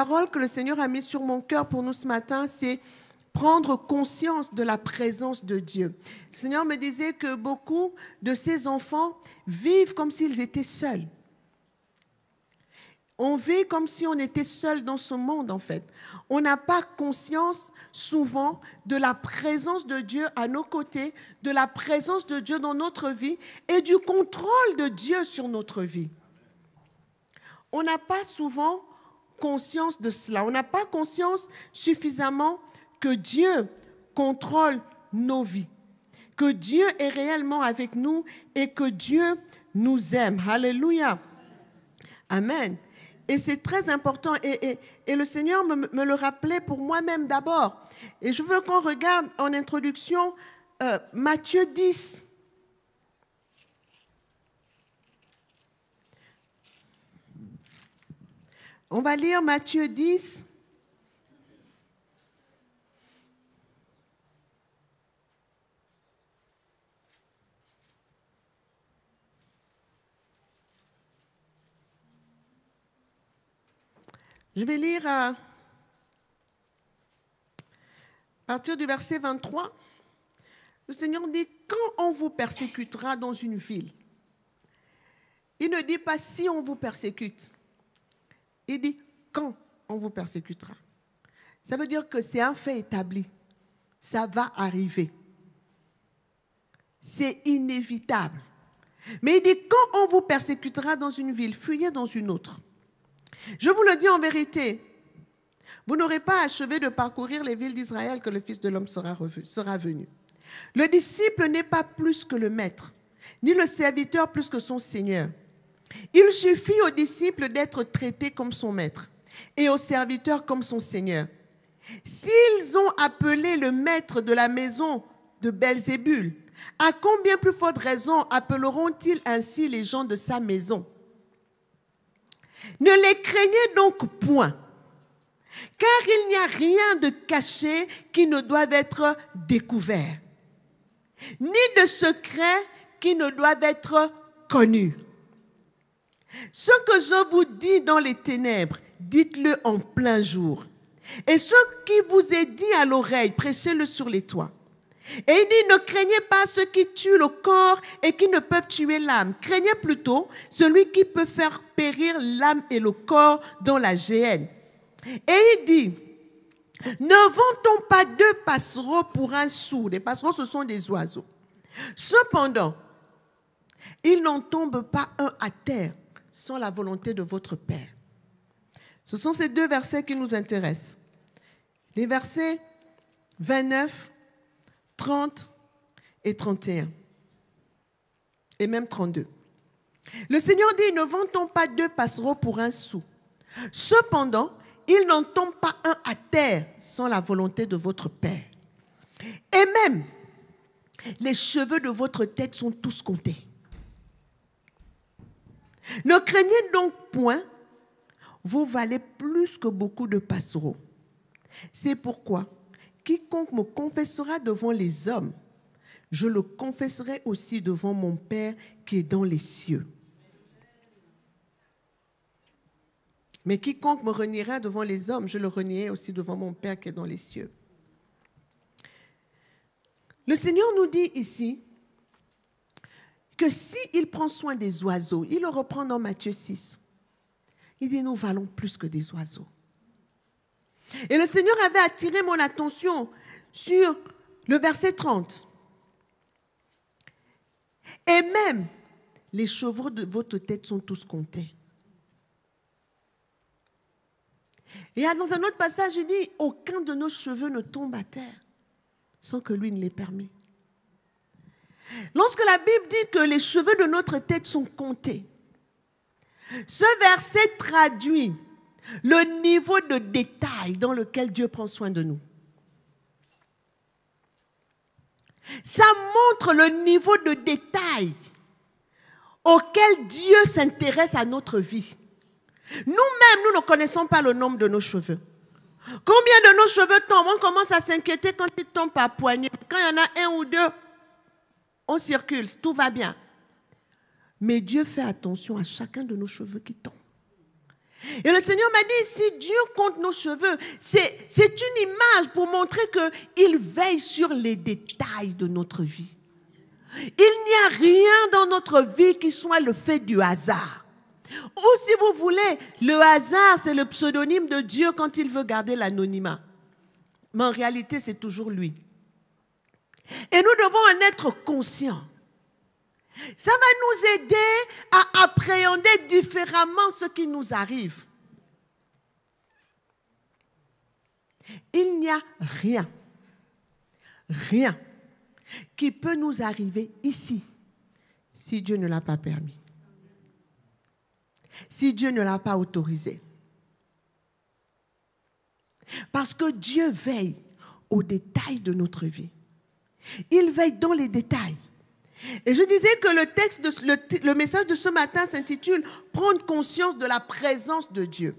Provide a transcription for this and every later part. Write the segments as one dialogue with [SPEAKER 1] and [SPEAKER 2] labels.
[SPEAKER 1] parole que le Seigneur a mise sur mon cœur pour nous ce matin, c'est prendre conscience de la présence de Dieu. Le Seigneur me disait que beaucoup de ses enfants vivent comme s'ils étaient seuls. On vit comme si on était seul dans ce monde, en fait. On n'a pas conscience, souvent, de la présence de Dieu à nos côtés, de la présence de Dieu dans notre vie et du contrôle de Dieu sur notre vie. On n'a pas souvent conscience de cela. On n'a pas conscience suffisamment que Dieu contrôle nos vies, que Dieu est réellement avec nous et que Dieu nous aime. Alléluia. Amen. Et c'est très important. Et le Seigneur me le rappelait pour moi-même d'abord. Et je veux qu'on regarde en introduction Matthieu 10. On va lire Matthieu 10. Je vais lire à partir du verset 23. Le Seigneur dit, quand on vous persécutera dans une ville, il ne dit pas si on vous persécute. Il dit quand on vous persécutera. Ça veut dire que c'est un fait établi. Ça va arriver. C'est inévitable. Mais il dit quand on vous persécutera dans une ville, fuyez dans une autre. Je vous le dis en vérité, vous n'aurez pas achevé de parcourir les villes d'Israël que le Fils de l'homme sera venu. Le disciple n'est pas plus que le maître, ni le serviteur plus que son Seigneur. Il suffit au disciple d'être traité comme son maître et au serviteur comme son Seigneur. S'ils ont appelé le maître de la maison de Belzébul, à combien plus forte raison appelleront-ils ainsi les gens de sa maison ? Ne les craignez donc point, car il n'y a rien de caché qui ne doive être découvert, ni de secret qui ne doive être connu. Ce que je vous dis dans les ténèbres, dites-le en plein jour. Et ce qui vous est dit à l'oreille, prêchez-le sur les toits. Et il dit, ne craignez pas ceux qui tuent le corps et qui ne peuvent tuer l'âme. Craignez plutôt celui qui peut faire périr l'âme et le corps dans la géhenne. Et il dit, ne vend-on pas 2 passereaux pour un sou? Les passereaux, ce sont des oiseaux. Cependant, il n'en tombe pas un à terre sans la volonté de votre Père. Ce sont ces 2 versets qui nous intéressent. Les versets 29, 30 et 31. Et même 32. Le Seigneur dit, ne vend-on pas 2 passereaux pour un sou? Cependant, il n'en tombe pas un à terre sans la volonté de votre Père. Et même, les cheveux de votre tête sont tous comptés. Ne craignez donc point, vous valez plus que beaucoup de passereaux. C'est pourquoi, quiconque me confessera devant les hommes, je le confesserai aussi devant mon Père qui est dans les cieux. Mais quiconque me reniera devant les hommes, je le renierai aussi devant mon Père qui est dans les cieux. Le Seigneur nous dit ici que s'il prend soin des oiseaux, il le reprend dans Matthieu 6, il dit nous valons plus que des oiseaux. Et le Seigneur avait attiré mon attention sur le verset 30. Et même les cheveux de votre tête sont tous comptés. Et dans un autre passage, il dit, aucun de nos cheveux ne tombe à terre sans que lui ne l'ait permis. Lorsque la Bible dit que les cheveux de notre tête sont comptés, ce verset traduit le niveau de détail dans lequel Dieu prend soin de nous. Ça montre le niveau de détail auquel Dieu s'intéresse à notre vie. Nous-mêmes, nous ne connaissons pas le nombre de nos cheveux. Combien de nos cheveux tombent? On commence à s'inquiéter quand ils tombent par poignée. Quand il y en a 1 ou 2, on circule, tout va bien. Mais Dieu fait attention à chacun de nos cheveux qui tombent. Et le Seigneur m'a dit, si Dieu compte nos cheveux, c'est une image pour montrer qu'il veille sur les détails de notre vie. Il n'y a rien dans notre vie qui soit le fait du hasard. Ou si vous voulez, le hasard, c'est le pseudonyme de Dieu quand il veut garder l'anonymat. Mais en réalité, c'est toujours lui. Et nous devons en être conscients. Ça va nous aider à appréhender différemment ce qui nous arrive. Il n'y a rien qui peut nous arriver ici si Dieu ne l'a pas permis. Si Dieu ne l'a pas autorisé. Parce que Dieu veille aux détails de notre vie. Il veille dans les détails. Et je disais que le message de ce matin s'intitule « Prendre conscience de la présence de Dieu ».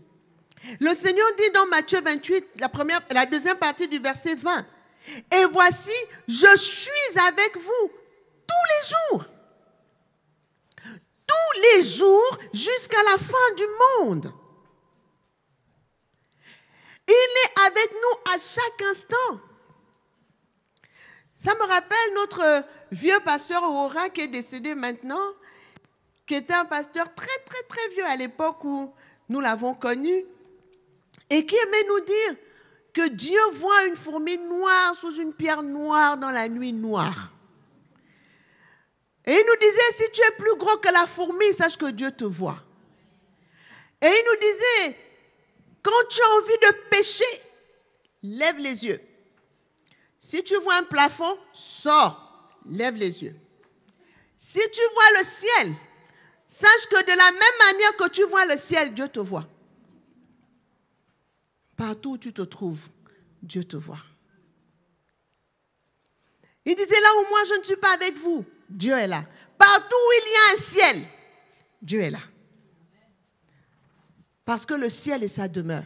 [SPEAKER 1] Le Seigneur dit dans Matthieu 28, la deuxième partie du verset 20, « Et voici, je suis avec vous tous les jours. Tous les jours jusqu'à la fin du monde. » Il est avec nous à chaque instant. Ça me rappelle notre vieux pasteur Aurora qui est décédé maintenant, qui était un pasteur très, très, très vieux à l'époque où nous l'avons connu, et qui aimait nous dire que Dieu voit une fourmi noire sous une pierre noire dans la nuit noire. Et il nous disait, si tu es plus gros que la fourmi, sache que Dieu te voit. Et il nous disait, quand tu as envie de pécher, lève les yeux. Si tu vois un plafond, sors, lève les yeux. Si tu vois le ciel, sache que de la même manière que tu vois le ciel, Dieu te voit. Partout où tu te trouves, Dieu te voit. Il disait, là où moi je ne suis pas avec vous, Dieu est là. Partout où il y a un ciel, Dieu est là. Parce que le ciel est sa demeure.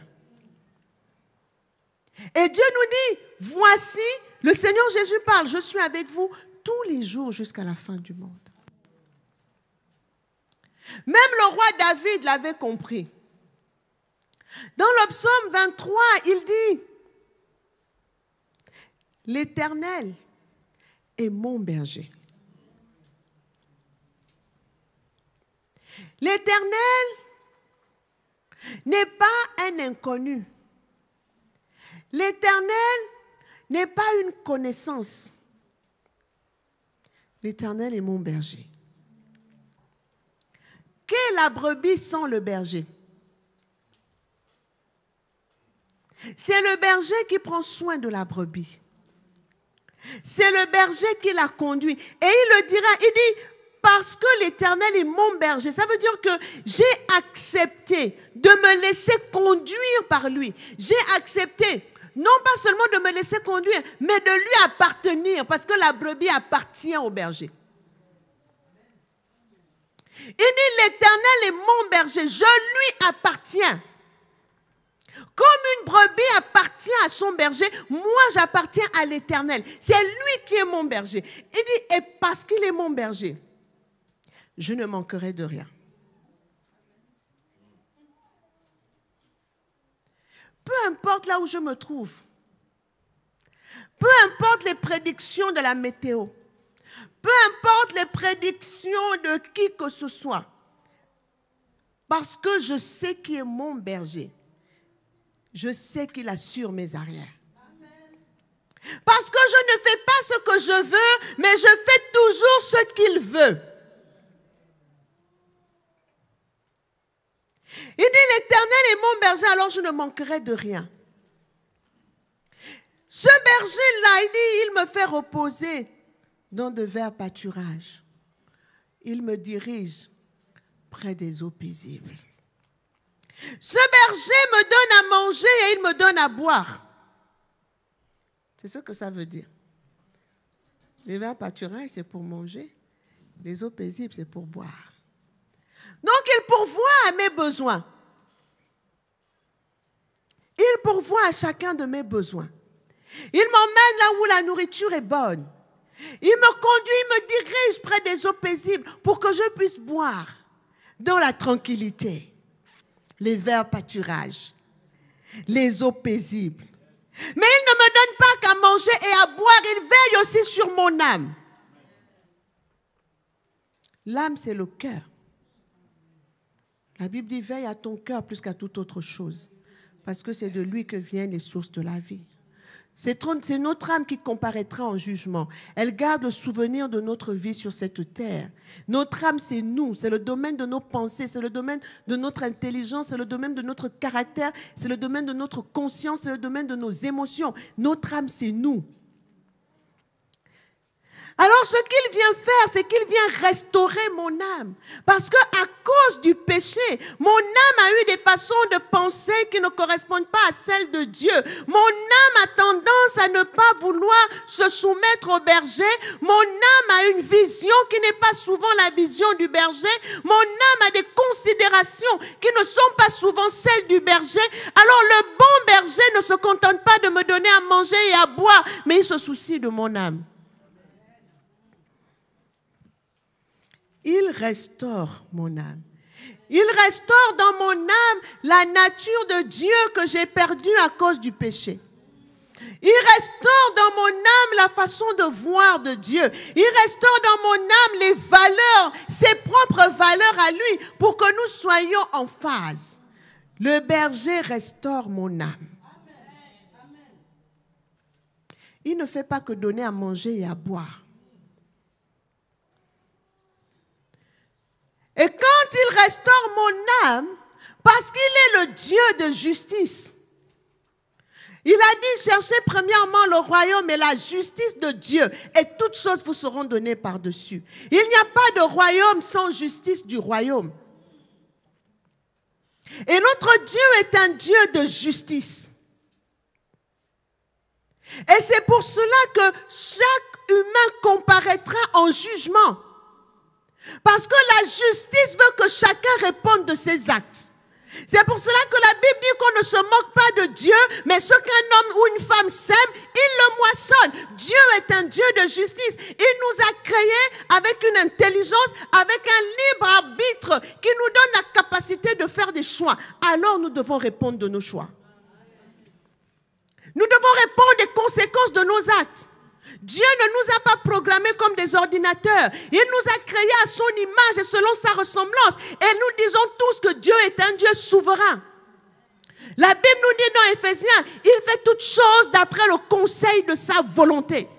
[SPEAKER 1] Et Dieu nous dit, voici, le Seigneur Jésus parle, je suis avec vous tous les jours jusqu'à la fin du monde. Même le roi David l'avait compris. Dans le psaume 23, il dit, l'Éternel est mon berger. L'Éternel n'est pas un inconnu. L'Éternel n'est pas une connaissance. L'Éternel est mon berger. Qu'est la brebis sans le berger? C'est le berger qui prend soin de la brebis. C'est le berger qui la conduit. Et il le dira, il dit, parce que l'Éternel est mon berger. Ça veut dire que j'ai accepté de me laisser conduire par lui. J'ai accepté, non pas seulement de me laisser conduire, mais de lui appartenir, parce que la brebis appartient au berger. Il dit, l'Éternel est mon berger, je lui appartiens. Comme une brebis appartient à son berger, moi j'appartiens à l'Éternel. C'est lui qui est mon berger. Il dit, et parce qu'il est mon berger, je ne manquerai de rien. Peu importe là où je me trouve, peu importe les prédictions de la météo, peu importe les prédictions de qui que ce soit, parce que je sais qui est mon berger, je sais qu'il assure mes arrières. Parce que je ne fais pas ce que je veux, mais je fais toujours ce qu'il veut. Il dit, l'Éternel est mon berger, alors je ne manquerai de rien. Ce berger-là, il dit, il me fait reposer dans de verts pâturages. Il me dirige près des eaux paisibles. Ce berger me donne à manger et il me donne à boire. C'est ce que ça veut dire. Les verts pâturages, c'est pour manger. Les eaux paisibles, c'est pour boire. Donc, il pourvoit à mes besoins. Il pourvoit à chacun de mes besoins. Il m'emmène là où la nourriture est bonne. Il me conduit, il me dirige près des eaux paisibles pour que je puisse boire dans la tranquillité. les verts pâturages, les eaux paisibles. Mais il ne me donne pas qu'à manger et à boire, il veille aussi sur mon âme. L'âme, c'est le cœur. La Bible dit, veille à ton cœur plus qu'à toute autre chose, parce que c'est de lui que viennent les sources de la vie. C'est notre âme qui comparaîtra en jugement. Elle garde le souvenir de notre vie sur cette terre. Notre âme, c'est nous. C'est le domaine de nos pensées. C'est le domaine de notre intelligence. C'est le domaine de notre caractère. C'est le domaine de notre conscience. C'est le domaine de nos émotions. Notre âme, c'est nous. Alors, ce qu'il vient faire, c'est qu'il vient restaurer mon âme. Parce qu'à cause du péché, mon âme a eu des façons de penser qui ne correspondent pas à celles de Dieu. Mon âme a tendance à ne pas vouloir se soumettre au berger. Mon âme a une vision qui n'est pas souvent la vision du berger. Mon âme a des considérations qui ne sont pas souvent celles du berger. Alors, le bon berger ne se contente pas de me donner à manger et à boire, mais il se soucie de mon âme. Il restaure mon âme. Il restaure dans mon âme la nature de Dieu que j'ai perdue à cause du péché. Il restaure dans mon âme la façon de voir de Dieu. Il restaure dans mon âme les valeurs, ses propres valeurs à lui, pour que nous soyons en phase. Le berger restaure mon âme. Il ne fait pas que donner à manger et à boire. Et quand il restaure mon âme, parce qu'il est le Dieu de justice, il a dit, cherchez premièrement le royaume et la justice de Dieu, et toutes choses vous seront données par-dessus. Il n'y a pas de royaume sans justice du royaume. Et notre Dieu est un Dieu de justice. Et c'est pour cela que chaque humain comparaîtra en jugement. Parce que la justice veut que chacun réponde de ses actes. C'est pour cela que la Bible dit qu'on ne se moque pas de Dieu, mais ce qu'un homme ou une femme sème, il le moissonne. Dieu est un Dieu de justice. Il nous a créés avec une intelligence, avec un libre arbitre qui nous donne la capacité de faire des choix. Alors nous devons répondre de nos choix. Nous devons répondre des conséquences de nos actes. Dieu ne nous a pas programmés comme des ordinateurs. Il nous a créés à son image et selon sa ressemblance. Et nous disons tous que Dieu est un Dieu souverain. La Bible nous dit dans Éphésiens, il fait toutes choses d'après le conseil de sa volonté.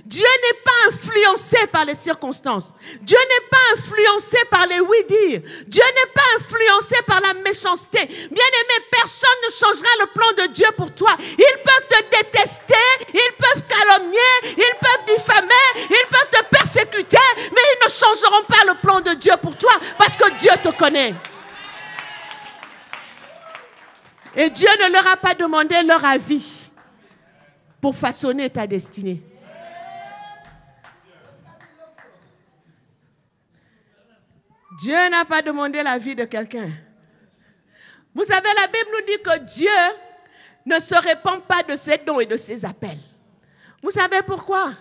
[SPEAKER 1] Dieu n'est pas influencé par les circonstances. Dieu n'est pas influencé par les oui-dire. Dieu n'est pas influencé par la méchanceté. Bien-aimé, personne ne changera le plan de Dieu pour toi. Ils peuvent te détester, ils peuvent calomnier, ils peuvent diffamer, ils peuvent te persécuter, mais ils ne changeront pas le plan de Dieu pour toi parce que Dieu te connaît. Et Dieu ne leur a pas demandé leur avis pour façonner ta destinée. Dieu n'a pas demandé l'avis de quelqu'un. Vous savez, la Bible nous dit que Dieu ne se répand pas de ses dons et de ses appels. Vous savez pourquoi?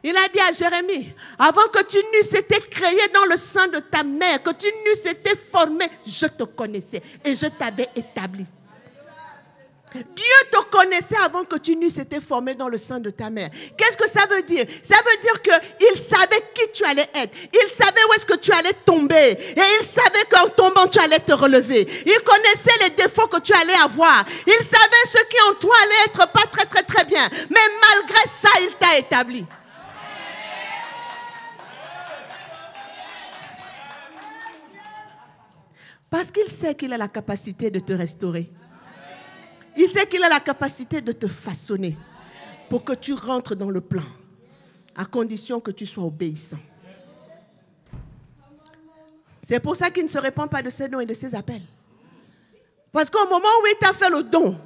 [SPEAKER 1] Il a dit à Jérémie, avant que tu n'eusses été créé dans le sein de ta mère, que tu n'eusses été formé, je te connaissais et je t'avais établi. Dieu te connaissait avant que tu n'eusses été formé dans le sein de ta mère. Qu'est-ce que ça veut dire? Ça veut dire qu'il savait qui tu allais être. Il savait où est-ce que tu allais tomber. Et il savait qu'en tombant, tu allais te relever. Il connaissait les défauts que tu allais avoir. Il savait ce qui en toi allait être pas très, très, très bien. Mais malgré ça, il t'a établi. Parce qu'il sait qu'il a la capacité de te restaurer. Il sait qu'il a la capacité de te façonner pour que tu rentres dans le plan, à condition que tu sois obéissant. C'est pour ça qu'il ne se répand pas de ses dons et de ses appels. Parce qu'au moment où il t'a fait le don,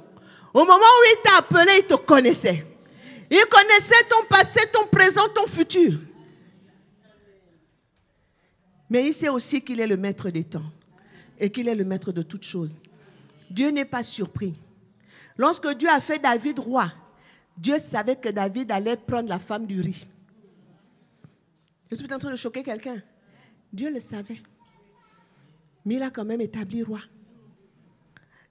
[SPEAKER 1] au moment où il t'a appelé, il te connaissait. Il connaissait ton passé, ton présent, ton futur. Mais il sait aussi qu'il est le maître des temps et qu'il est le maître de toutes choses. Dieu n'est pas surpris. Lorsque Dieu a fait David roi, Dieu savait que David allait prendre la femme d'Uri. Je suis en train de choquer quelqu'un. Dieu le savait. Mais il a quand même établi roi.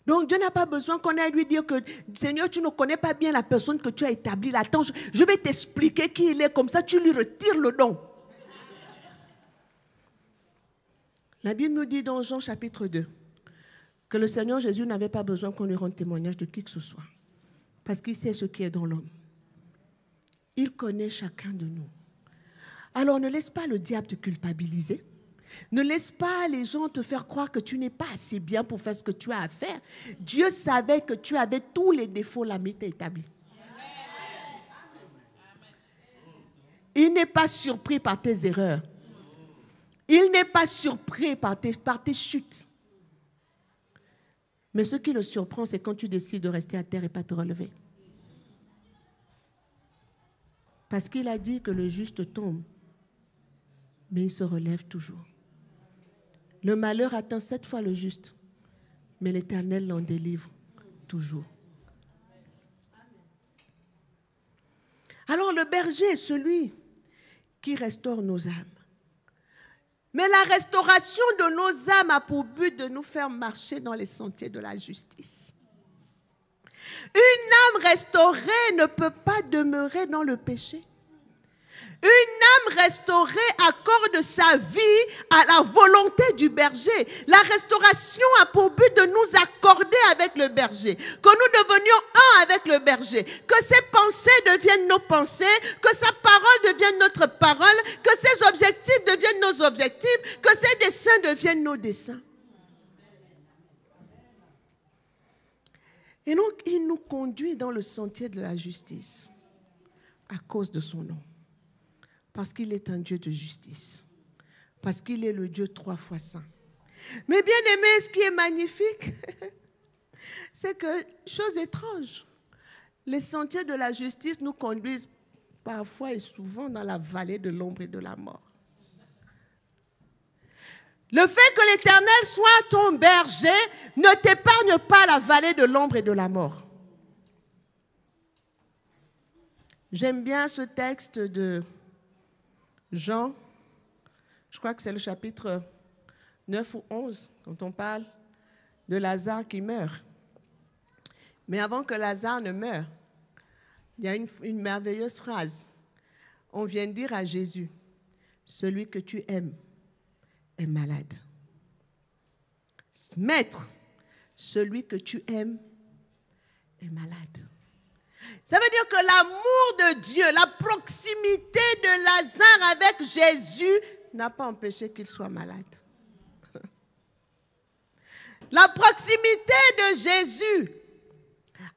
[SPEAKER 1] Donc Dieu n'a pas besoin qu'on aille lui dire que Seigneur, tu ne connais pas bien la personne que tu as établie là. Attends, je vais t'expliquer qui il est, comme ça tu lui retires le don. La Bible nous dit dans Jean chapitre 2 que le Seigneur Jésus n'avait pas besoin qu'on lui rende témoignage de qui que ce soit. Parce qu'il sait ce qui est dans l'homme. Il connaît chacun de nous. Alors ne laisse pas le diable te culpabiliser. Ne laisse pas les gens te faire croire que tu n'es pas assez bien pour faire ce que tu as à faire. Dieu savait que tu avais tous les défauts, la mise établie. Il n'est pas surpris par tes erreurs. Il n'est pas surpris par tes chutes. Mais ce qui le surprend, c'est quand tu décides de rester à terre et pas te relever. Parce qu'il a dit que le juste tombe, mais il se relève toujours. Le malheur atteint 7 fois le juste, mais l'Éternel l'en délivre toujours. Alors le berger est celui qui restaure nos âmes. Mais la restauration de nos âmes a pour but de nous faire marcher dans les sentiers de la justice. Une âme restaurée ne peut pas demeurer dans le péché. Une âme restaurée accorde sa vie à la volonté du berger. La restauration a pour but de nous accorder avec le berger. Que nous devenions un avec le berger. Que ses pensées deviennent nos pensées. Que sa parole devienne notre parole. Que ses objectifs deviennent nos objectifs. Que ses desseins deviennent nos desseins. Et donc, il nous conduit dans le sentier de la justice à cause de son nom. Parce qu'il est un Dieu de justice. Parce qu'il est le Dieu 3 fois saint. Mais bien aimé, ce qui est magnifique, c'est que, chose étrange, les sentiers de la justice nous conduisent parfois et souvent dans la vallée de l'ombre et de la mort. Le fait que l'Éternel soit ton berger ne t'épargne pas la vallée de l'ombre et de la mort. J'aime bien ce texte de Jean, je crois que c'est le chapitre 9 ou 11, quand on parle de Lazare qui meurt. Mais avant que Lazare ne meure, il y a une merveilleuse phrase. On vient dire à Jésus, celui que tu aimes est malade. Maître, celui que tu aimes est malade. Ça veut dire que l'amour de Dieu, la proximité de Lazare avec Jésus n'a pas empêché qu'il soit malade. La proximité de Jésus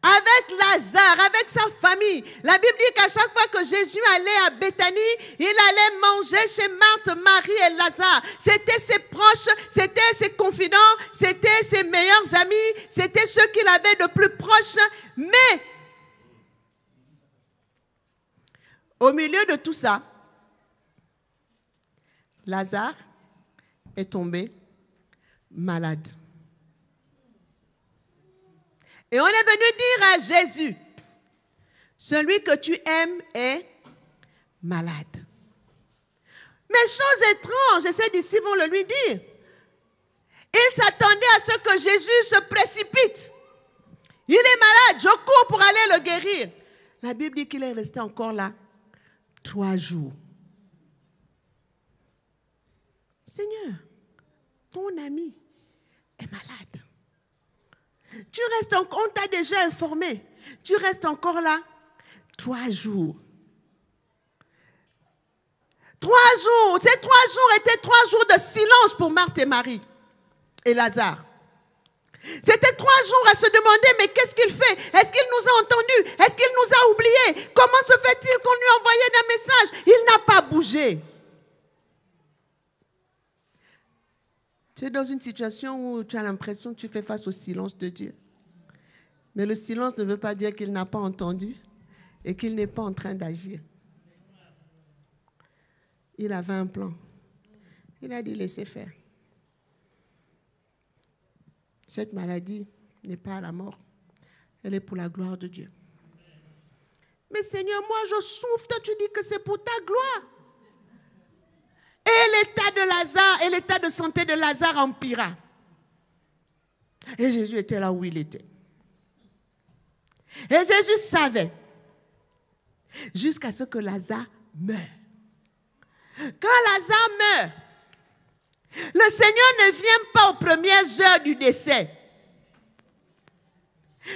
[SPEAKER 1] avec Lazare, avec sa famille. La Bible dit qu'à chaque fois que Jésus allait à Béthanie, il allait manger chez Marthe, Marie et Lazare. C'était ses proches, c'était ses confidents, c'était ses meilleurs amis, c'était ceux qu'il avait de plus proches. Mais au milieu de tout ça, Lazare est tombé malade. Et on est venu dire à Jésus, celui que tu aimes est malade. Mais chose étrange, et ses disciples vont le lui dire, ils s'attendaient à ce que Jésus se précipite. Il est malade, je cours pour aller le guérir. La Bible dit qu'il est resté encore là 3 jours. Seigneur, ton ami est malade. Tu restes encore, on t'a déjà informé. Tu restes encore là 3 jours. 3 jours. Ces 3 jours étaient 3 jours de silence pour Marthe et Marie et Lazare. C'était 3 jours à se demander, mais qu'est-ce qu'il fait? Est-ce qu'il nous a entendus? Est-ce qu'il nous a oubliés? Comment se fait-il qu'on lui envoyait des messages? Il n'a pas bougé. Tu es dans une situation où tu as l'impression que tu fais face au silence de Dieu. Mais le silence ne veut pas dire qu'il n'a pas entendu et qu'il n'est pas en train d'agir. Il avait un plan. Il a dit, laissez faire. Cette maladie n'est pas à la mort. Elle est pour la gloire de Dieu. Mais Seigneur, moi je souffre. Toi tu dis que c'est pour ta gloire. Et l'état de Lazare et l'état de santé de Lazare empira. Et Jésus était là où il était. Et Jésus savait, jusqu'à ce que Lazare meure. Quand Lazare meurt, le Seigneur ne vient pas aux premières heures du décès.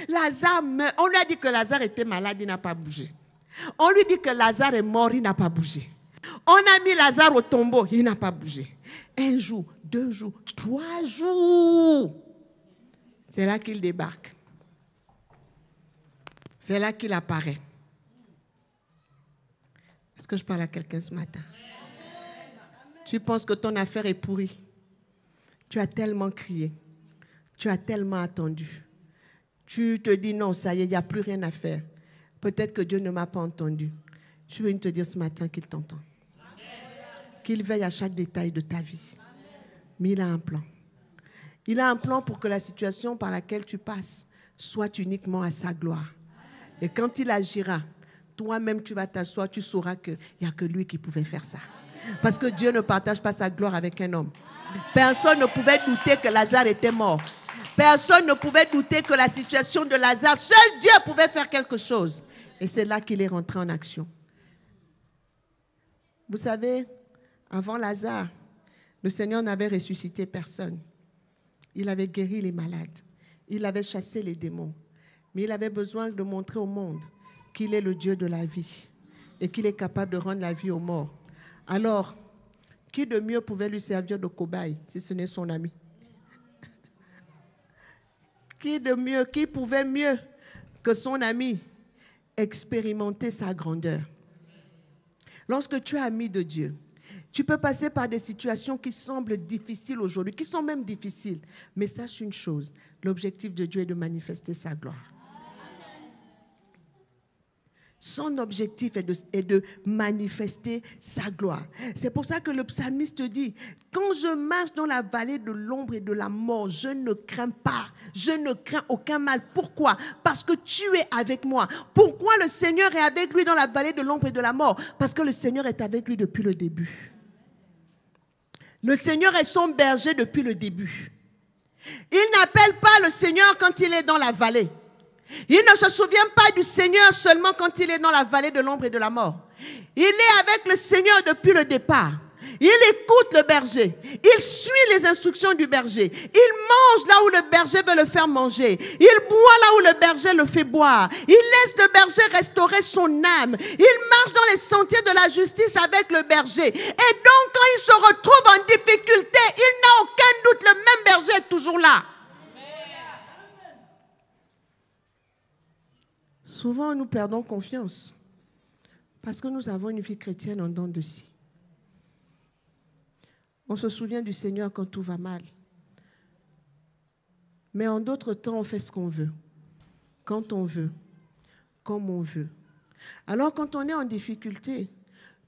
[SPEAKER 1] Lazare meurt. On lui a dit que Lazare était malade, il n'a pas bougé. On lui dit que Lazare est mort, il n'a pas bougé. On a mis Lazare au tombeau, il n'a pas bougé. 1 jour, 2 jours, 3 jours. C'est là qu'il débarque. C'est là qu'il apparaît. Est-ce que je parle à quelqu'un ce matin? Tu penses que ton affaire est pourrie. Tu as tellement crié. Tu as tellement attendu. Tu te dis non, ça y est, il n'y a plus rien à faire. Peut-être que Dieu ne m'a pas entendu. Je veux te dire ce matin qu'il t'entend. Qu'il veille à chaque détail de ta vie. Mais il a un plan. Il a un plan pour que la situation par laquelle tu passes soit uniquement à sa gloire. Et quand il agira, toi-même tu vas t'asseoir, tu sauras qu'il n'y a que lui qui pouvait faire ça. Parce que Dieu ne partage pas sa gloire avec un homme. Personne ne pouvait douter que Lazare était mort. Personne ne pouvait douter que la situation de Lazare, seul Dieu pouvait faire quelque chose. Et c'est là qu'il est rentré en action. Vous savez, avant Lazare, le Seigneur n'avait ressuscité personne. Il avait guéri les malades. Il avait chassé les démons. Mais il avait besoin de montrer au monde qu'il est le Dieu de la vie et qu'il est capable de rendre la vie aux morts. Alors, qui de mieux pouvait lui servir de cobaye si ce n'est son ami? Qui pouvait mieux que son ami expérimenter sa grandeur? Lorsque tu es ami de Dieu, tu peux passer par des situations qui semblent difficiles aujourd'hui, qui sont même difficiles. Mais sache une chose, l'objectif de Dieu est de manifester sa gloire. Son objectif est de manifester sa gloire. C'est pour ça que le psalmiste dit, quand je marche dans la vallée de l'ombre et de la mort, je ne crains pas, je ne crains aucun mal. Pourquoi? Parce que tu es avec moi. Pourquoi le Seigneur est avec lui dans la vallée de l'ombre et de la mort? Parce que le Seigneur est avec lui depuis le début. Le Seigneur est son berger depuis le début. Il n'appelle pas le Seigneur quand il est dans la vallée. Il ne se souvient pas du Seigneur seulement quand il est dans la vallée de l'ombre et de la mort. Il est avec le Seigneur depuis le départ. Il écoute le berger. Il suit les instructions du berger. Il mange là où le berger veut le faire manger. Il boit là où le berger le fait boire. Il laisse le berger restaurer son âme. Il marche dans les sentiers de la justice avec le berger. Et donc quand il se retrouve en difficulté, il n'a aucun doute, le même berger est toujours là. Souvent, nous perdons confiance parce que nous avons une vie chrétienne en dents de scie. On se souvient du Seigneur quand tout va mal. Mais en d'autres temps, on fait ce qu'on veut, quand on veut, comme on veut. Alors, quand on est en difficulté,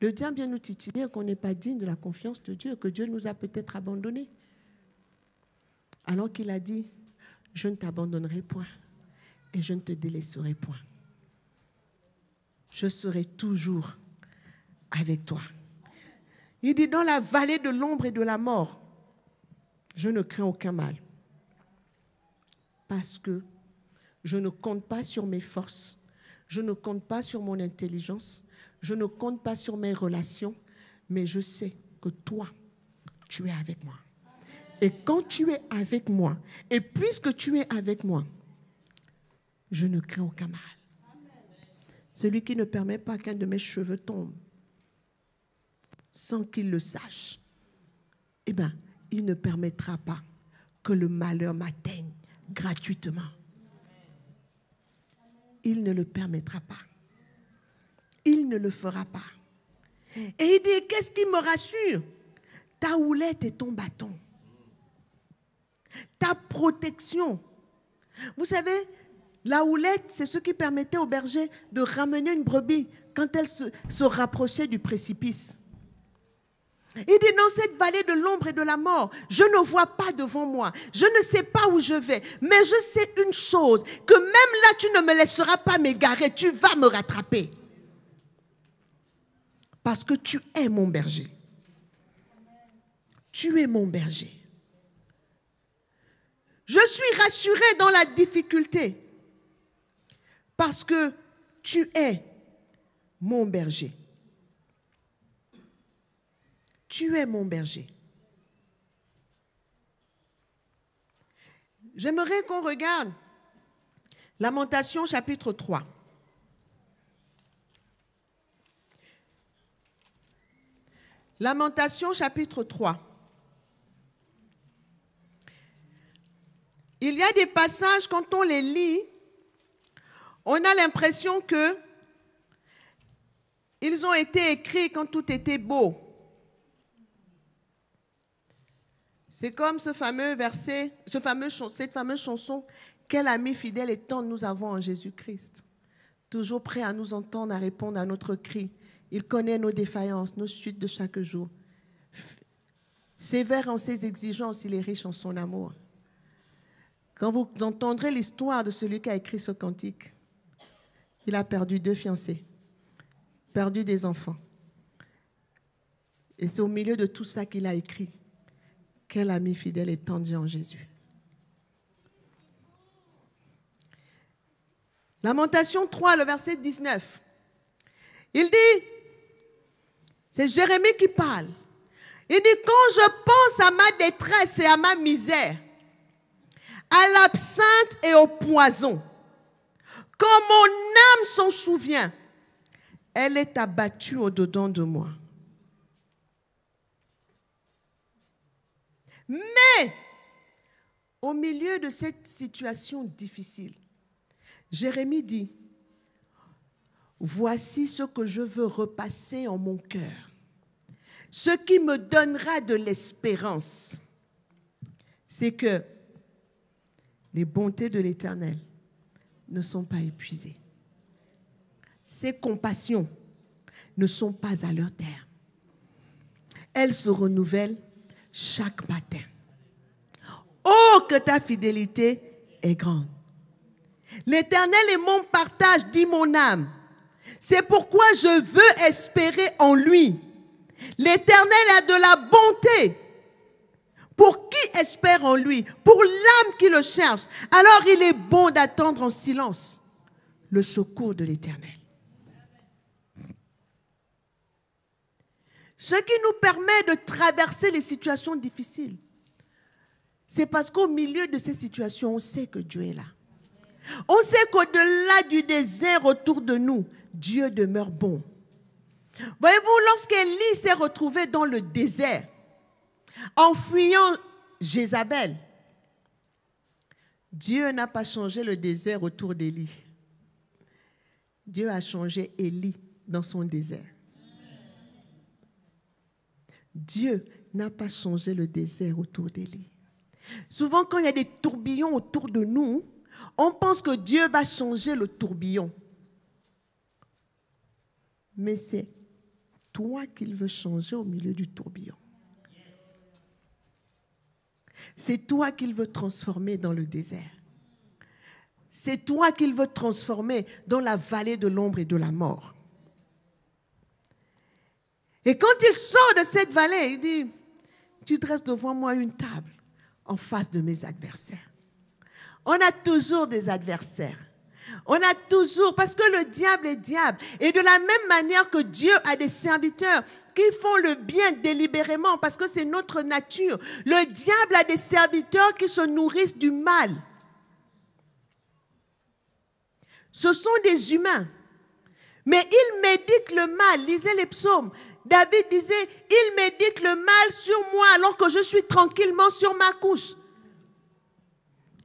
[SPEAKER 1] le diable vient nous titiller qu'on n'est pas digne de la confiance de Dieu, que Dieu nous a peut-être abandonnés. Alors qu'il a dit, je ne t'abandonnerai point et je ne te délaisserai point. Je serai toujours avec toi. Il dit, dans la vallée de l'ombre et de la mort, je ne crains aucun mal. Parce que je ne compte pas sur mes forces, je ne compte pas sur mon intelligence, je ne compte pas sur mes relations, mais je sais que toi, tu es avec moi. Et quand tu es avec moi, et puisque tu es avec moi, je ne crains aucun mal. Celui qui ne permet pas qu'un de mes cheveux tombe sans qu'il le sache, eh bien, il ne permettra pas que le malheur m'atteigne gratuitement. Il ne le permettra pas. Il ne le fera pas. Et il dit, qu'est-ce qui me rassure? Ta houlette et ton bâton. Ta protection. Vous savez, la houlette, c'est ce qui permettait au berger de ramener une brebis quand elle se rapprochait du précipice. Il dit, dans cette vallée de l'ombre et de la mort, je ne vois pas devant moi, je ne sais pas où je vais, mais je sais une chose, que même là, tu ne me laisseras pas m'égarer, tu vas me rattraper. Parce que tu es mon berger. Tu es mon berger. Je Je suis rassuré dans la difficulté parce que tu es mon berger. Tu es mon berger. J'aimerais qu'on regarde Lamentation chapitre 3. Lamentation chapitre 3. Il y a des passages, quand on les lit, on a l'impression que ils ont été écrits quand tout était beau. C'est comme ce fameux verset, cette fameuse chanson, « Quel ami fidèle et tendre nous avons en Jésus-Christ » toujours prêt à nous entendre, à répondre à notre cri. Il connaît nos défaillances, nos chutes de chaque jour. Sévère en ses exigences, il est riche en son amour. Quand vous entendrez l'histoire de celui qui a écrit ce cantique, il a perdu 2 fiancés, perdu des enfants. Et c'est au milieu de tout ça qu'il a écrit. Quel ami fidèle et tendre en Jésus. Lamentation 3, le verset 19. Il dit, c'est Jérémie qui parle. Il dit, quand je pense à ma détresse et à ma misère, à l'absinthe et au poison, quand mon âme s'en souvient, elle est abattue au-dedans de moi. Mais, au milieu de cette situation difficile, Jérémie dit, voici ce que je veux repasser en mon cœur, ce qui me donnera de l'espérance, c'est que les bontés de l'Éternel ne sont pas épuisées. Ses compassions ne sont pas à leur terme. Elles se renouvellent chaque matin. Oh, que ta fidélité est grande. L'Éternel est mon partage, dit mon âme. C'est pourquoi je veux espérer en lui. L'Éternel a de la bonté. Pour qui espère en lui? Pour l'âme qui le cherche. Alors il est bon d'attendre en silence le secours de l'Éternel. Ce qui nous permet de traverser les situations difficiles, c'est parce qu'au milieu de ces situations, on sait que Dieu est là. On sait qu'au-delà du désert autour de nous, Dieu demeure bon. Voyez-vous, lorsqu'Élie s'est retrouvé dans le désert, en fuyant Jézabel, Dieu n'a pas changé le désert autour d'Élie. Dieu a changé Élie dans son désert. Dieu n'a pas changé le désert autour d'Élie. Souvent, quand il y a des tourbillons autour de nous, on pense que Dieu va changer le tourbillon. Mais c'est toi qu'il veut changer au milieu du tourbillon. C'est toi qu'il veut transformer dans le désert. C'est toi qu'il veut transformer dans la vallée de l'ombre et de la mort. Et quand il sort de cette vallée, il dit, tu dresses devant moi une table en face de mes adversaires. On a toujours des adversaires. On a toujours, parce que le diable est diable. Et de la même manière que Dieu a des serviteurs qui font le bien délibérément, parce que c'est notre nature, le diable a des serviteurs qui se nourrissent du mal. Ce sont des humains. Mais ils méditent le mal. Lisez les psaumes. David disait, il médite le mal sur moi alors que je suis tranquillement sur ma couche.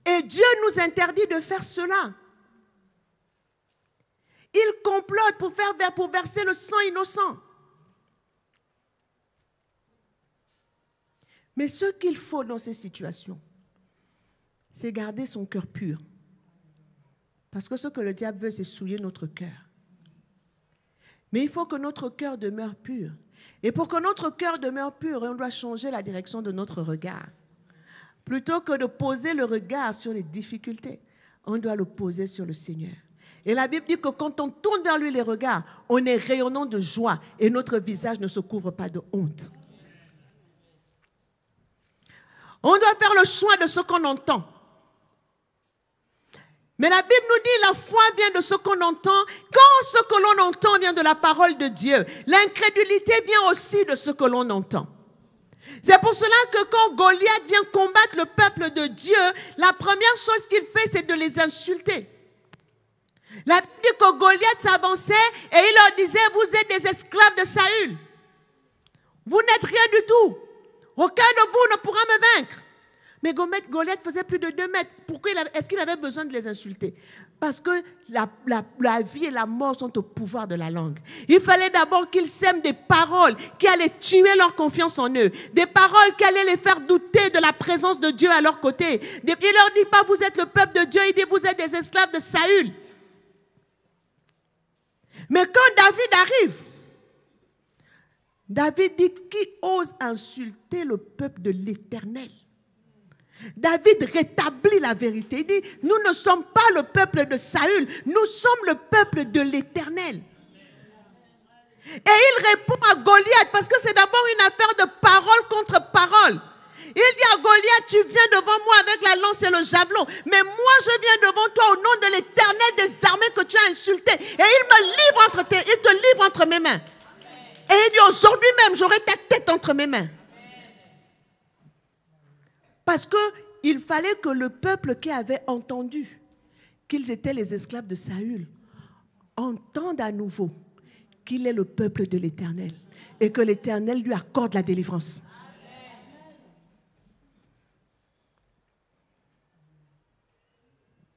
[SPEAKER 1] Et Dieu nous interdit de faire cela. Il complote pour verser le sang innocent. Mais ce qu'il faut dans ces situations, c'est garder son cœur pur. Parce que ce que le diable veut, c'est souiller notre cœur. Mais il faut que notre cœur demeure pur. Et pour que notre cœur demeure pur, on doit changer la direction de notre regard. Plutôt que de poser le regard sur les difficultés, on doit le poser sur le Seigneur. Et la Bible dit que quand on tourne vers lui les regards, on est rayonnant de joie et notre visage ne se couvre pas de honte. On doit faire le choix de ce qu'on entend. Mais la Bible nous dit la foi vient de ce qu'on entend. Quand ce que l'on entend vient de la parole de Dieu, l'incrédulité vient aussi de ce que l'on entend. C'est pour cela que quand Goliath vient combattre le peuple de Dieu, la première chose qu'il fait, c'est de les insulter. La Bible dit que Goliath s'avançait et il leur disait, vous êtes des esclaves de Saül. Vous n'êtes rien du tout. Aucun de vous ne pourra me vaincre. Mais Goliath faisait plus de 2 mètres. Pourquoi est-ce qu'il avait besoin de les insulter? Parce que la vie et la mort sont au pouvoir de la langue. Il fallait d'abord qu'ils sèment des paroles qui allaient tuer leur confiance en eux. Des paroles qui allaient les faire douter de la présence de Dieu à leur côté. Il ne leur dit pas, vous êtes le peuple de Dieu. Il dit, vous êtes des esclaves de Saül. Mais quand David arrive, David dit, qui ose insulter le peuple de l'Éternel? David rétablit la vérité. Il dit, nous ne sommes pas le peuple de Saül, nous sommes le peuple de l'Éternel. Et il répond à Goliath, parce que c'est d'abord une affaire de parole contre parole. Il dit à Goliath, tu viens devant moi avec la lance et le javelot, mais moi je viens devant toi au nom de l'Éternel des armées que tu as insulté. Et il te livre entre mes mains. Et il dit, aujourd'hui même, j'aurai ta tête entre mes mains. Parce qu'il fallait que le peuple qui avait entendu qu'ils étaient les esclaves de Saül entende à nouveau qu'il est le peuple de l'Éternel et que l'Éternel lui accorde la délivrance.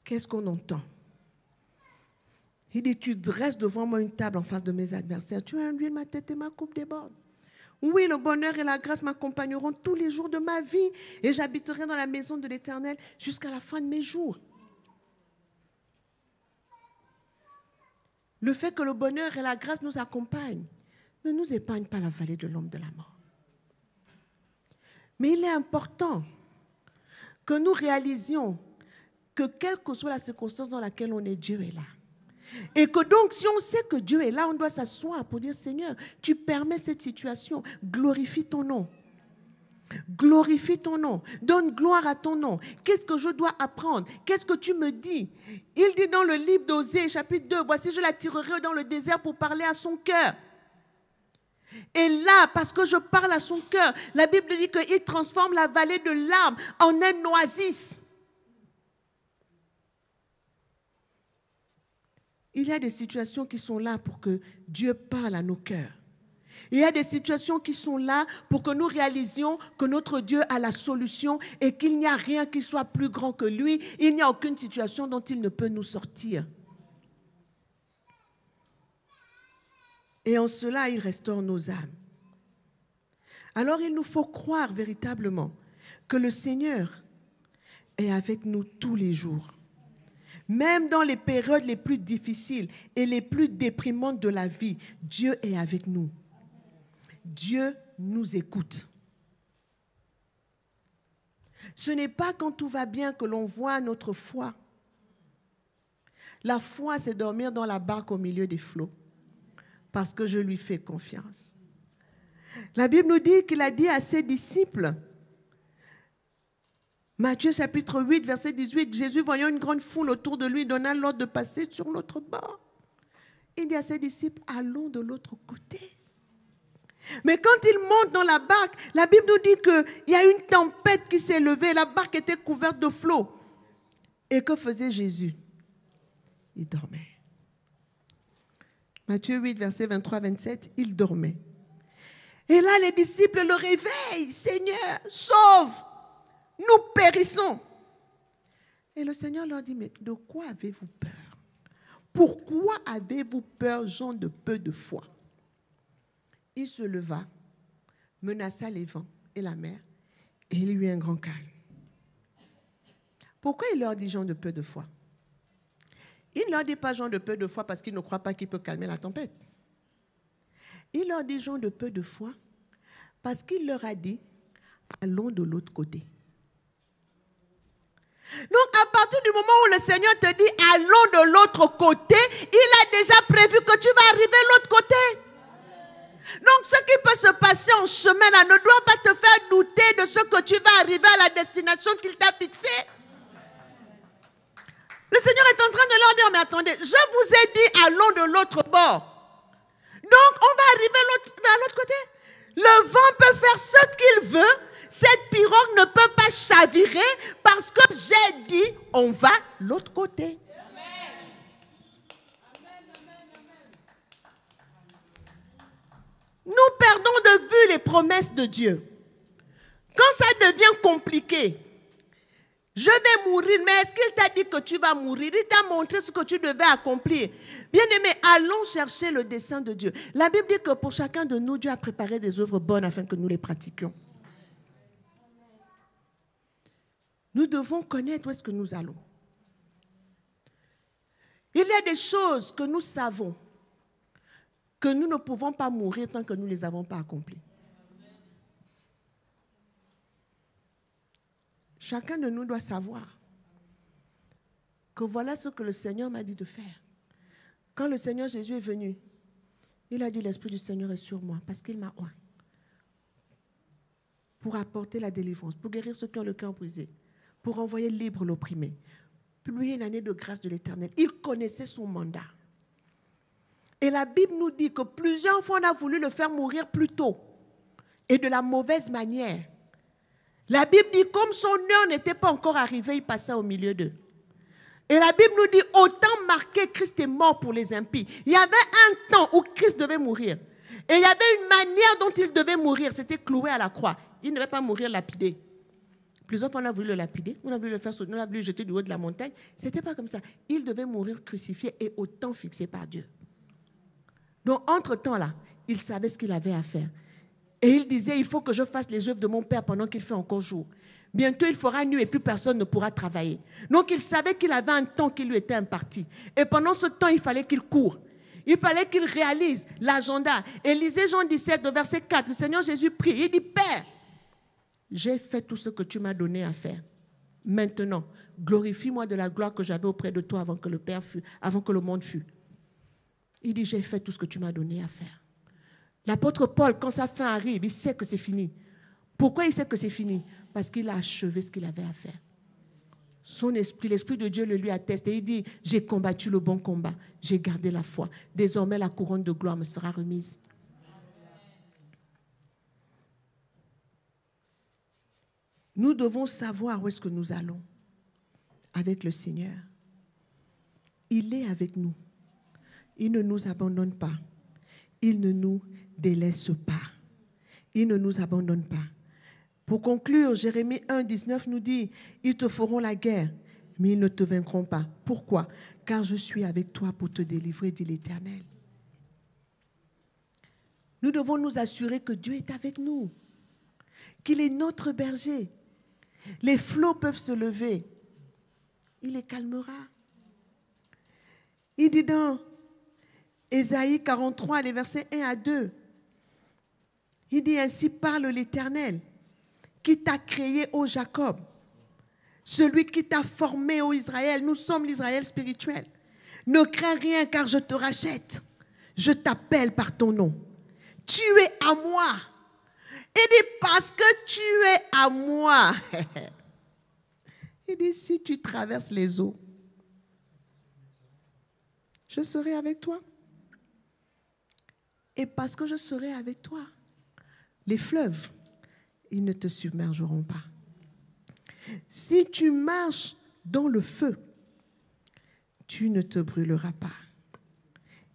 [SPEAKER 1] Qu'est-ce qu'on entend? Il dit, tu dresses devant moi une table en face de mes adversaires. Tu as induit ma tête et ma coupe déborde. Oui, le bonheur et la grâce m'accompagneront tous les jours de ma vie et j'habiterai dans la maison de l'Éternel jusqu'à la fin de mes jours. Le fait que le bonheur et la grâce nous accompagnent ne nous épargne pas la vallée de l'ombre de la mort. Mais il est important que nous réalisions que quelle que soit la circonstance dans laquelle on est, Dieu est là. Et que donc, si on sait que Dieu est là, on doit s'asseoir pour dire, Seigneur, tu permets cette situation, glorifie ton nom. Glorifie ton nom, donne gloire à ton nom. Qu'est-ce que je dois apprendre? Qu'est-ce que tu me dis? Il dit dans le livre d'Osée, chapitre 2, voici, je l'attirerai dans le désert pour parler à son cœur. Et là, parce que je parle à son cœur, la Bible dit qu'il transforme la vallée de larmes en une oasis. Il y a des situations qui sont là pour que Dieu parle à nos cœurs. Il y a des situations qui sont là pour que nous réalisions que notre Dieu a la solution et qu'il n'y a rien qui soit plus grand que lui. Il n'y a aucune situation dont il ne peut nous sortir. Et en cela, il restaure nos âmes. Alors, il nous faut croire véritablement que le Seigneur est avec nous tous les jours. Même dans les périodes les plus difficiles et les plus déprimantes de la vie, Dieu est avec nous. Dieu nous écoute. Ce n'est pas quand tout va bien que l'on voit notre foi. La foi, c'est dormir dans la barque au milieu des flots, parce que je lui fais confiance. La Bible nous dit qu'il a dit à ses disciples, Matthieu chapitre 8, verset 18, Jésus, voyant une grande foule autour de lui, donna l'ordre de passer sur l'autre bord. Il dit à ses disciples, allons de l'autre côté. Mais quand il monte dans la barque, la Bible nous dit qu'il y a une tempête qui s'est levée, la barque était couverte de flots. Et que faisait Jésus? Il dormait. Matthieu 8, verset 23-27, il dormait. Et là, les disciples le réveillent, Seigneur, sauve! Nous périssons. Et le Seigneur leur dit, mais de quoi avez-vous peur? Pourquoi avez-vous peur, gens de peu de foi? Il se leva, menaça les vents et la mer, et il y eut un grand calme. Pourquoi il leur dit gens de peu de foi? Il ne leur dit pas gens de peu de foi parce qu'il ne croit pas qu'il peut calmer la tempête. Il leur dit gens de peu de foi parce qu'il leur a dit, allons de l'autre côté. Donc, à partir du moment où le Seigneur te dit, allons de l'autre côté, il a déjà prévu que tu vas arriver de l'autre côté. Donc, ce qui peut se passer en chemin là ne doit pas te faire douter de ce que tu vas arriver à la destination qu'il t'a fixée. Le Seigneur est en train de leur dire, mais attendez, je vous ai dit, allons de l'autre bord. Donc, on va arriver vers l'autre côté. Le vent peut faire ce qu'il veut. Cette pirogue ne peut pas chavirer parce que j'ai dit, on va l'autre côté. Nous perdons de vue les promesses de Dieu. Quand ça devient compliqué, je vais mourir, mais est-ce qu'il t'a dit que tu vas mourir? Il t'a montré ce que tu devais accomplir. Bien-aimé, allons chercher le dessein de Dieu. La Bible dit que pour chacun de nous, Dieu a préparé des œuvres bonnes afin que nous les pratiquions. Nous devons connaître où est-ce que nous allons. Il y a des choses que nous savons que nous ne pouvons pas mourir tant que nous ne les avons pas accomplies. Chacun de nous doit savoir que voilà ce que le Seigneur m'a dit de faire. Quand le Seigneur Jésus est venu, il a dit, l'Esprit du Seigneur est sur moi parce qu'il m'a oint pour apporter la délivrance, pour guérir ceux qui ont le cœur brisé, pour envoyer libre l'opprimé, publier une année de grâce de l'Éternel. Il connaissait son mandat. Et la Bible nous dit que plusieurs fois on a voulu le faire mourir plus tôt et de la mauvaise manière. La Bible dit comme son heure n'était pas encore arrivée, il passa au milieu d'eux. Et la Bible nous dit autant marqué Christ est mort pour les impies. Il y avait un temps où Christ devait mourir. Et il y avait une manière dont il devait mourir, c'était cloué à la croix. Il ne devait pas mourir lapidé. Plusieurs fois on a voulu le lapider, on a voulu le faire sauter, on a voulu le jeter du haut de la montagne. Ce n'était pas comme ça. Il devait mourir crucifié et au temps fixé par Dieu. Donc, entre-temps, là, il savait ce qu'il avait à faire. Et il disait, il faut que je fasse les œuvres de mon Père pendant qu'il fait encore jour. Bientôt, il fera nuit et plus personne ne pourra travailler. Donc, il savait qu'il avait un temps qui lui était imparti. Et pendant ce temps, il fallait qu'il court. Il fallait qu'il réalise l'agenda. Et lisez Jean 17, verset 4. Le Seigneur Jésus prie. Il dit, Père, j'ai fait tout ce que tu m'as donné à faire. Maintenant, glorifie-moi de la gloire que j'avais auprès de toi avant que le monde fût. Il dit, j'ai fait tout ce que tu m'as donné à faire. L'apôtre Paul, quand sa fin arrive, il sait que c'est fini. Pourquoi il sait que c'est fini? Parce qu'il a achevé ce qu'il avait à faire. Son esprit, l'Esprit de Dieu le lui atteste. Et il dit, j'ai combattu le bon combat, j'ai gardé la foi. Désormais, la couronne de gloire me sera remise. Nous devons savoir où est-ce que nous allons avec le Seigneur. Il est avec nous. Il ne nous abandonne pas. Il ne nous délaisse pas. Il ne nous abandonne pas. Pour conclure, Jérémie 1, 19 nous dit, ils te feront la guerre, mais ils ne te vaincront pas. Pourquoi? Car je suis avec toi pour te délivrer, dit l'Éternel. Nous devons nous assurer que Dieu est avec nous, qu'il est notre berger. Les flots peuvent se lever. Il les calmera. Il dit dans Ésaïe 43, les versets 1 à 2, il dit, ainsi parle l'Éternel, qui t'a créé, ô Jacob, celui qui t'a formé, ô Israël. Nous sommes l'Israël spirituel. Ne crains rien, car je te rachète. Je t'appelle par ton nom. Tu es à moi. Il dit, parce que tu es à moi. Il dit, si tu traverses les eaux, je serai avec toi. Et parce que je serai avec toi, les fleuves, ils ne te submergeront pas. Si tu marches dans le feu, tu ne te brûleras pas.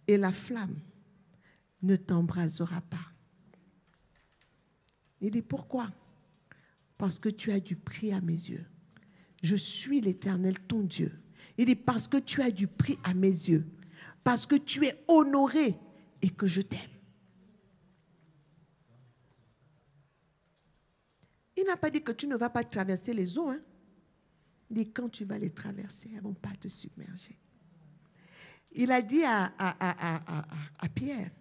[SPEAKER 1] Et la flamme ne t'embrasera pas. Il dit, pourquoi? Parce que tu as du prix à mes yeux. Je suis l'Éternel, ton Dieu. Il dit, parce que tu as du prix à mes yeux. Parce que tu es honoré et que je t'aime. Il n'a pas dit que tu ne vas pas traverser les eaux. Hein? Il dit, quand tu vas les traverser, elles ne vont pas te submerger. Il a dit à Pierre,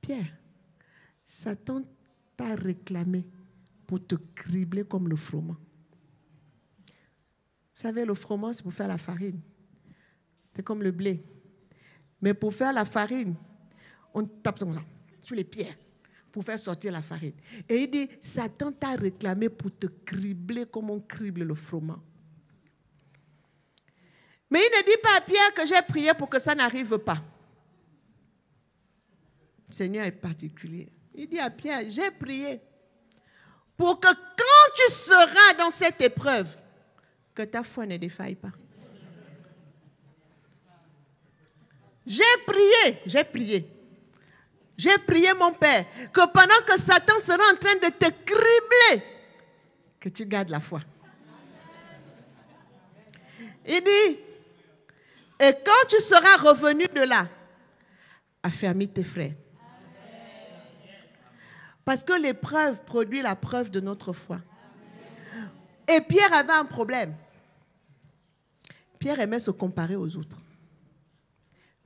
[SPEAKER 1] Pierre, Satan t'a réclamé pour te cribler comme le froment. Vous savez, le froment, c'est pour faire la farine. C'est comme le blé. Mais pour faire la farine, on tape sur les pierres pour faire sortir la farine. Et il dit, Satan t'a réclamé pour te cribler comme on crible le froment. Mais il ne dit pas à Pierre que j'ai prié pour que ça n'arrive pas. Le Seigneur est particulier. Il dit à Pierre, j'ai prié pour que quand tu seras dans cette épreuve, que ta foi ne défaille pas. J'ai prié. J'ai prié, mon Père, que pendant que Satan sera en train de te cribler, que tu gardes la foi. Il dit, et quand tu seras revenu de là, affermis tes frères. Parce que l'épreuve produit la preuve de notre foi. Et Pierre avait un problème. Pierre aimait se comparer aux autres.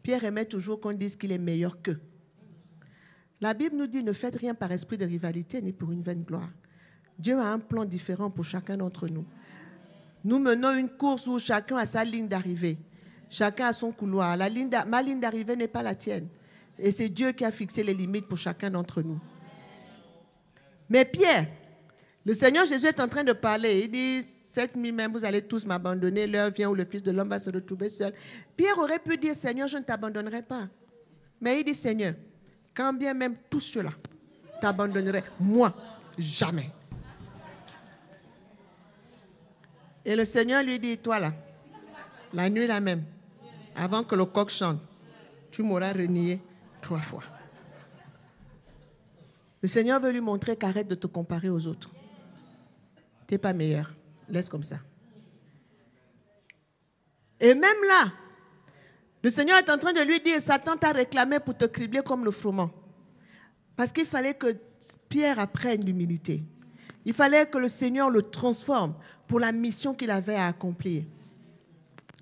[SPEAKER 1] Pierre aimait toujours qu'on dise qu'il est meilleur qu'eux. La Bible nous dit, ne faites rien par esprit de rivalité ni pour une vaine gloire. Dieu a un plan différent pour chacun d'entre nous. Nous menons une course où chacun a sa ligne d'arrivée. Chacun a son couloir. Ma ligne d'arrivée n'est pas la tienne. Et c'est Dieu qui a fixé les limites pour chacun d'entre nous. Mais Pierre, le Seigneur Jésus est en train de parler. Il dit, cette nuit même, vous allez tous m'abandonner. L'heure vient où le Fils de l'homme va se retrouver seul. Pierre aurait pu dire, Seigneur, je ne t'abandonnerai pas. Mais il dit, Seigneur, quand bien même tout cela t'abandonnerait, moi, jamais. Et le Seigneur lui dit, toi là, la nuit là même, avant que le coq chante, tu m'auras renié 3 fois. Le Seigneur veut lui montrer qu'arrête de te comparer aux autres. Tu n'es pas meilleur. Laisse comme ça. Et même là, le Seigneur est en train de lui dire, Satan t'a réclamé pour te cribler comme le froment. Parce qu'il fallait que Pierre apprenne l'humilité. Il fallait que le Seigneur le transforme pour la mission qu'il avait à accomplir.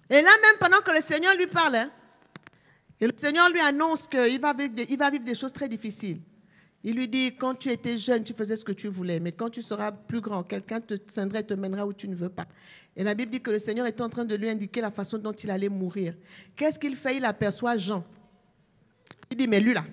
[SPEAKER 1] Et là même, pendant que le Seigneur lui parle, et le Seigneur lui annonce qu'il va vivre des choses très difficiles. Il lui dit, quand tu étais jeune, tu faisais ce que tu voulais, mais quand tu seras plus grand, quelqu'un te tiendra et te mènera où tu ne veux pas. Et la Bible dit que le Seigneur est en train de lui indiquer la façon dont il allait mourir. Qu'est-ce qu'il fait? Il aperçoit Jean. Il dit, mais lui là,